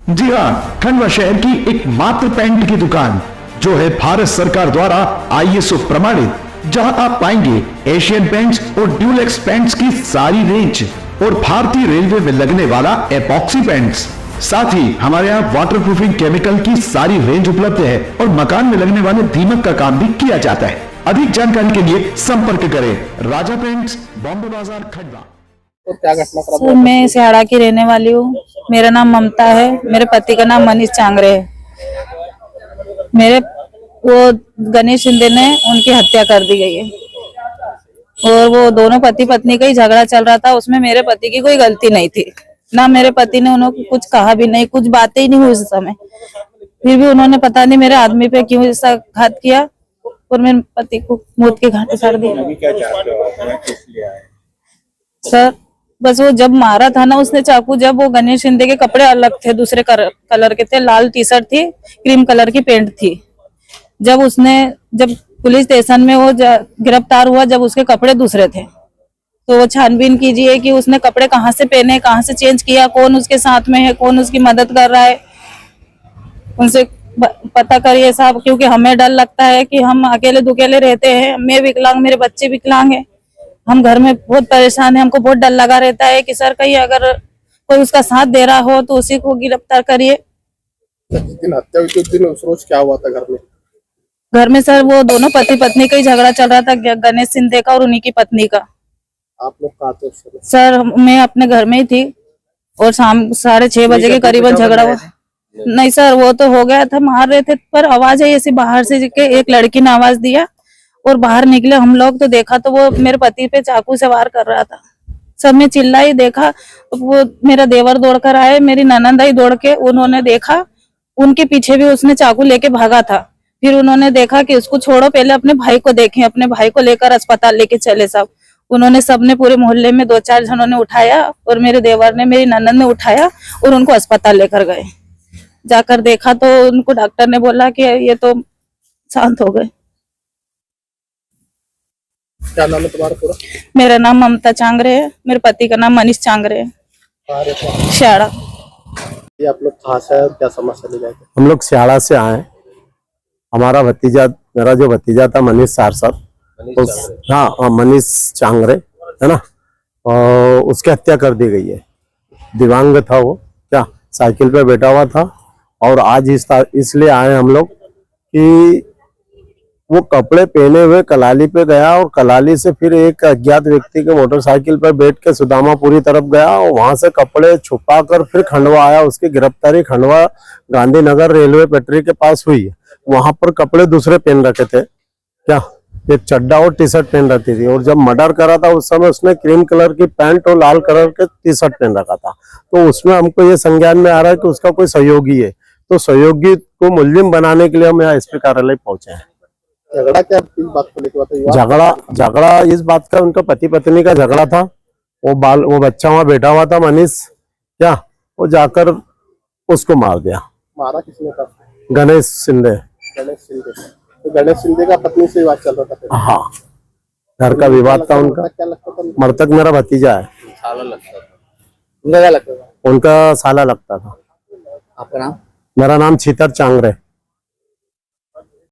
जी हाँ, खंडवा शहर की एकमात्र पेंट की दुकान जो है भारत सरकार द्वारा ISO प्रमाणित, जहां आप पाएंगे एशियन पेंट्स और ड्यूलेक्स पेंट्स की सारी रेंज और भारतीय रेलवे में लगने वाला एपॉक्सी पेंट्स। साथ ही हमारे यहाँ वाटरप्रूफिंग केमिकल की सारी रेंज उपलब्ध है और मकान में लगने वाले दीमक का काम भी किया जाता है। अधिक जानकारी के लिए संपर्क करें राजा पेंट्स, बॉम्बे बाजार, खंडवा। तो क्या घटना सर, मैं सिहाड़ा की रहने वाली हूँ। मेरा नाम ममता है, मेरे पति का नाम मनीष चांगरे है। मेरे वो गणेश शिंदे ने उनकी हत्या कर दी गई है और वो दोनों पति पत्नी का ही झगड़ा चल रहा था। उसमें मेरे पति की कोई गलती नहीं थी, ना मेरे पति ने उन्होंने कुछ कहा भी नहीं, कुछ बातें ही नहीं हुई उस समय। फिर भी उन्होंने पता नहीं मेरे आदमी पे क्यों ऐसा घात किया और मेरे पति को मौत के घाट उतार दिया। सर, बस वो जब मारा था ना उसने चाकू, जब वो गणेश शिंदे के कपड़े अलग थे, दूसरे कलर के थे, लाल टी शर्ट थी, क्रीम कलर की पैंट थी। जब पुलिस स्टेशन में वो गिरफ्तार हुआ, जब उसके कपड़े दूसरे थे, तो वो छानबीन कीजिए कि उसने कपड़े कहाँ से पहने, कहाँ से चेंज किया, कौन उसके साथ में है, कौन उसकी मदद कर रहा है, उनसे पता करिए साहब। क्योंकि हमें डर लगता है कि हम अकेले दुकेले रहते हैं, मैं विकलांग, मेरे बच्चे विकलांग हैं, हम घर में बहुत परेशान हैं। हमको बहुत डर लगा रहता है कि सर कहीं अगर कोई उसका साथ दे रहा हो तो उसी को गिरफ्तार करिए। जिस दिन हत्या हुई उस दिन उस रोज क्या हुआ था घर में? घर में सर वो दोनों पति पत्नी का ही झगड़ा चल रहा था, गणेश शिंदे का और उन्हीं की पत्नी का। आप लोग कहाँ थे उस समय? सर, मैं अपने घर में ही थी और शाम 6:30 बजे के करीबन झगड़ा हुआ। नहीं सर, वो तो हो गया था, मार रहे थे, पर आवाज आई ऐसी बाहर से के एक लड़की ने आवाज दिया और बाहर निकले हम लोग तो देखा तो वो मेरे पति पे चाकू से वार कर रहा था। सब में चिल्लाई, देखा तो वो मेरा देवर दौड़ कर आए, मेरी ननंद आई दौड़ के, उन्होंने देखा, उनके पीछे भी उसने चाकू लेके भागा था। फिर उन्होंने देखा कि उसको छोड़ो, पहले अपने भाई को देखें, अपने भाई को लेकर अस्पताल लेके चले सब। उन्होंने सबने पूरे मोहल्ले में 2-4 जनों ने उठाया और मेरे देवर ने, मेरी ननंद ने उठाया और उनको अस्पताल लेकर गए। जाकर देखा तो उनको डॉक्टर ने बोला कि ये तो शांत हो गए। क्या नाम है तुम्हारा पूरा? मेरा नाम ममता चांगरे है, मेरे पति का नाम मनीष चांगरे है, सिहाड़ा। ये आप लोग कहाँ से आए, क्या समस्या ले जाएंगे? हम लोग सिहाड़ा से आए। हमारा भतीजा, मेरा जो भतीजा था मनीष सारसर, हाँ मनीष चांगरे है ना, और उसकी हत्या कर दी गई है। दिव्यांग था वो, क्या साइकिल पे बैठा हुआ था। और आज इसलिए आए हम लोग कि वो कपड़े पहने हुए कलाली पे गया और कलाली से फिर एक अज्ञात व्यक्ति के मोटरसाइकिल पर बैठ के सुदामापुरी तरफ गया और वहां से कपड़े छुपा कर फिर खंडवा आया। उसकी गिरफ्तारी खंडवा गांधीनगर रेलवे पटरी के पास हुई है। वहां पर कपड़े दूसरे पहन रखे थे, क्या एक चड्डा और टी शर्ट पहन रखी थी। और जब मर्डर करा था उस समय उसने क्रीम कलर की पैंट और लाल कलर के टी शर्ट पहन रखा था। तो उसमें हमको ये संज्ञान में आ रहा है कि उसका कोई सहयोगी है। तो सहयोगी को मुलजिम बनाने के लिए हम यहाँ SP कार्यालय पहुंचे हैं। झगड़ा क्या इस बात को लेकर था? झगड़ा इस बात का, उनका पति पत्नी का झगड़ा था। वो बच्चा वहां बैठा हुआ था मनीष, क्या वो जाकर उसको मार दिया। मारा किसने था? गणेश शिंदे। गणेश शिंदे। तो गणेश शिंदे का पत्नी से विवाद चल रहा था? हाँ, घर का विवाद था उनका। क्या लगता था? मृतक मेरा भतीजा है। साला लगता था। उनका क्या लगता था? उनका साला लगता था। आपका नाम? मेरा नाम छीतर चांगरे।